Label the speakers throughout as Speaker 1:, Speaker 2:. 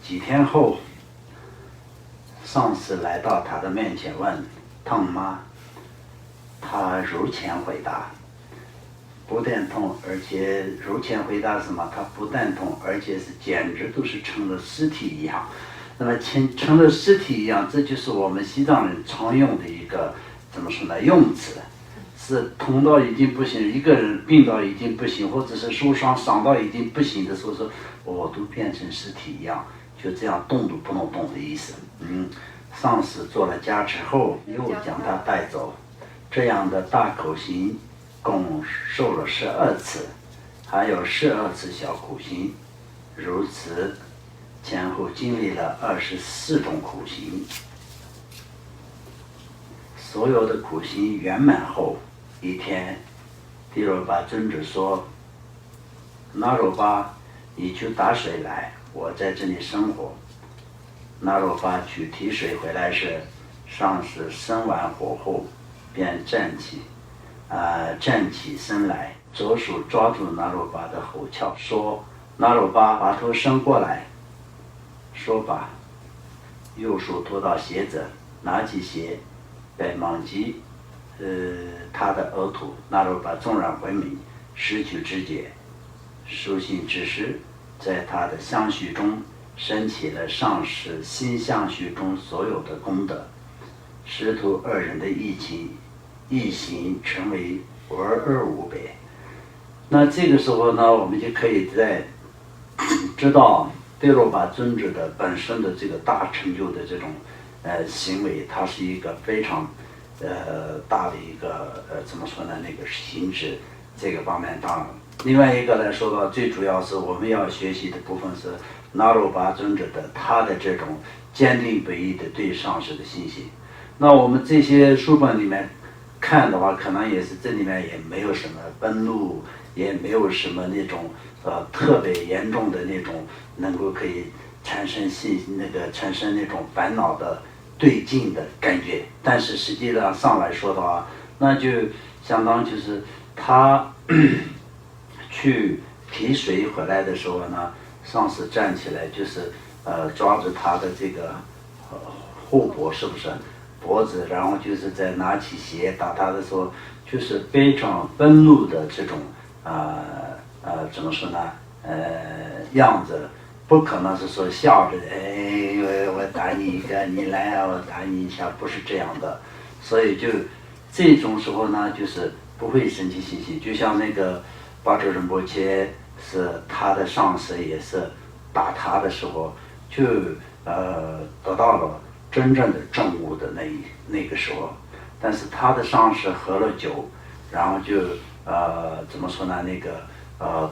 Speaker 1: 几天后，上司来到他的面前问痛吗？他如前回答，不但痛，而且如前回答什么？他不但痛，而且是简直都是成了尸体一样。那么成了尸体一样，这就是我们西藏人常用的一个怎么说呢？用词，是痛到已经不行，一个人病到已经不行，或者是受伤伤到已经不行的时候，说我都变成尸体一样，就这样动都不能动的意思。上司做了加持后，又将他带走。这样的大口行共受了12次，还有12次小苦行，如此前后经历了24种苦行。所有的苦行圆满后，一天，帝罗巴尊者说：“那罗巴，你去打水来，我在这里生活。”那罗巴去提水回来时，上司生完火后，便站起身来，左手抓住那罗巴的喉鞘，说：“那罗巴，把头伸过来。”说罢，右手拖到鞋子，拿起鞋，便猛击他的额头。那罗巴纵然昏迷，失去知觉，苏醒之时，在他的相续中升起了上师心相续中所有的功德，师徒二人的一行成为525倍。那这个时候呢，我们就可以在知道帝罗巴尊者的本身的这个大成就的这种行为，它是一个非常大的一个怎么说呢？那个行止这个方面，当然，另外一个来说的，最主要是我们要学习的部分是那罗巴尊者的他的这种坚定不移的对上师的信心。那我们这些书本里面看的话，可能也是这里面也没有什么愤怒，也没有什么那种特别严重的那种能够可以产生产生那种烦恼的对境的感觉。但是实际上来说的话，那就相当就是他去提水回来的时候呢，上司站起来就是抓着他的这个后脖，是不是脖子，然后就是在拿起鞋打他的时候，就是非常愤怒的这种怎么说呢样子，不可能是说笑着我打你一个，你来啊，我打你一下，不是这样的。所以就这种时候呢，就是不会生起信心。就像那个巴哲仁波切是他的上司，也是打他的时候，就得到了真正的证悟的那个时候。但是他的上司喝了酒，然后就怎么说呢？那个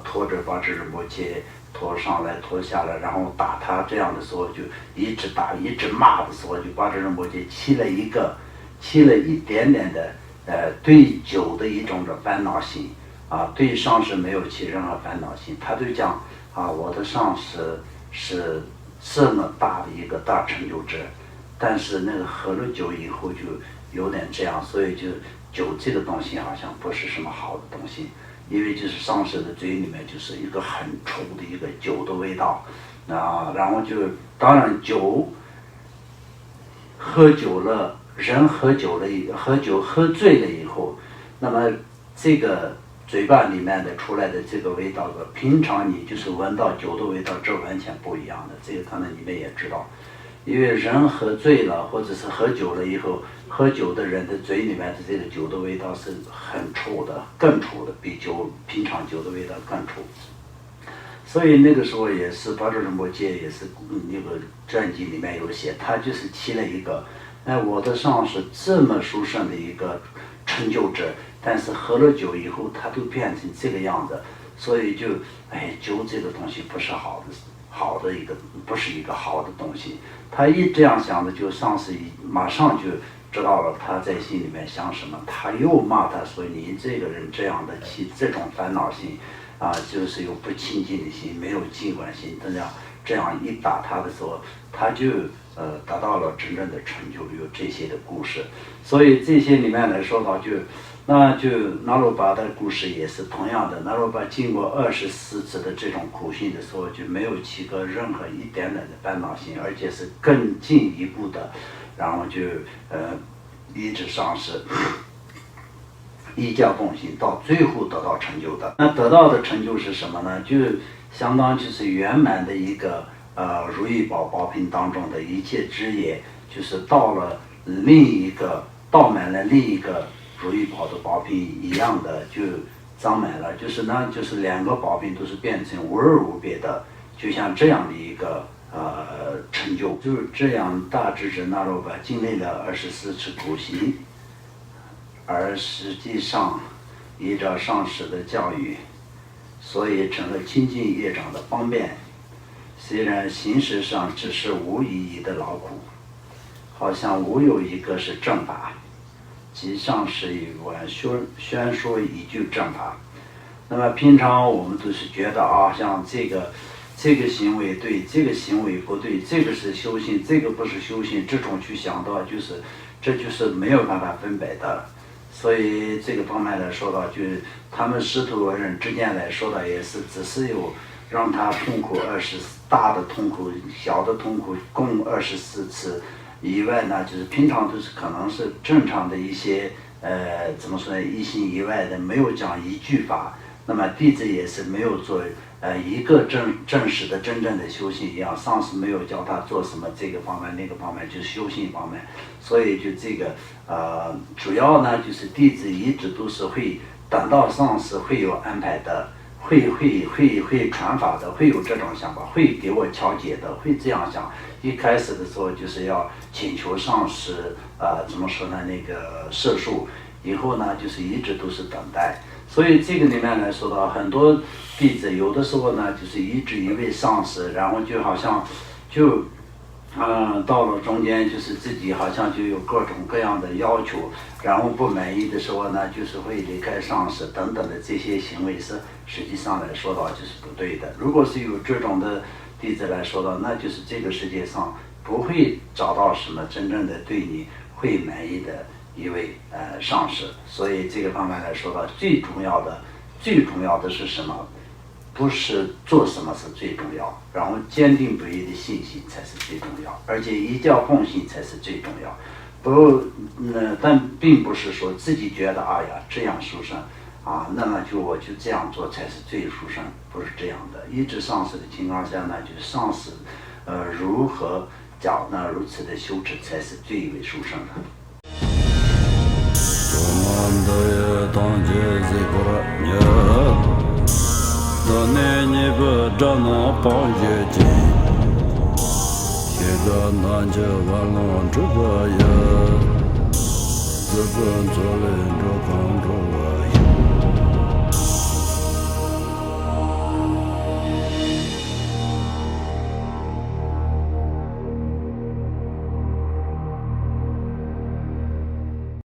Speaker 1: 拖着巴哲仁波切拖上来拖下来，然后打他，这样的时候就一直打一直骂的时候，就巴哲仁波切起了一点点的对酒的一种的烦恼心对上司没有起任何烦恼心。他就讲我的上司是这么大的一个大成就者，但是那个喝了酒以后就有点这样，所以就酒这个东西好像不是什么好的东西，因为就是上司的嘴里面就是一个很臭的一个酒的味道然后就当然喝酒了，人喝酒喝醉了以后，那么这个嘴巴里面的出来的这个味道和平常你就是闻到酒的味道，这完全不一样的。这个可能你们也知道，因为人喝醉了或者是喝酒了以后，喝酒的人的嘴里面的这个酒的味道是很臭的，更臭的，比平常酒的味道更臭。所以那个时候也是巴哲仁波切也是那个传记里面有写，他就是起了一个我的上司这么殊胜的一个成就者，但是喝了酒以后他都变成这个样子，所以就酒这个东西不是好的一个，不是一个好的东西。他一这样想的，就上司马上就知道了他在心里面想什么，他又骂他说你这个人这样的起这种烦恼心就是有不清净的心，没有净观心，这样一打他的时候，他就达到了真正的成就，有这些的故事。所以这些里面来说到，就那就那罗巴的故事也是同样的，那罗巴经过24次的这种苦行的时候，就没有起过任何一点点的烦恼心，而且是更进一步的，然后就一直上师，依教奉行，到最后得到成就的。那得到的成就是什么呢？就相当就是圆满的一个如意宝宝瓶当中的一切枝叶，就是到了另一个倒满了另一个如意宝的宝瓶一样的就装满了，就是呢就是2个宝瓶都是变成无二无别的，就像这样的一个成就。就是这样，大智者那罗巴经历了24次苦行，而实际上依照上师的教育，所以成了清净业障的方便。虽然形式上只是无意义的劳苦，好像无有一个是正法，即上师与我宣说一句正法。那么平常我们都是觉得像这个行为对，这个行为不对，这个是修行，这个不是修行，这种去想到这就是没有办法分别的。所以这个方面来说到，就是他们师徒人之间来说的也是，只是有让他痛苦大的痛苦、小的痛苦共24次以外呢，就是平常都是可能是正常的一些怎么说呢，一心以外的，没有讲一句法。那么弟子也是没有做一个正式的真正的修行一样，上师没有教他做什么这个方面那个方面，就是修行方面。所以就这个主要呢就是弟子一直都是会等到上师会有安排的，会传法的，会有这种想法，会给我调解的，会这样想。一开始的时候就是要请求上师怎么说呢，那个摄受，以后呢就是一直都是等待。所以这个里面来说到，很多弟子有的时候呢就是一直一位上师，然后就好像到了中间就是自己好像就有各种各样的要求，然后不满意的时候呢就是会离开上师等等的这些行为是实际上来说到就是不对的。如果是有这种的弟子来说到，那就是这个世界上不会找到什么真正的对你会满意的一位上师。所以这个方面来说到，最重要的是什么？不是做什么是最重要，然后坚定不移的信心才是最重要，而且依教奉行才是最重要。但并不是说自己觉得这样殊胜那么我就这样做才是最殊胜，不是这样的。一直上师的情况下呢，就是上师如何讲呢，如此的修持才是最为殊胜的。
Speaker 2: 自本作人着康中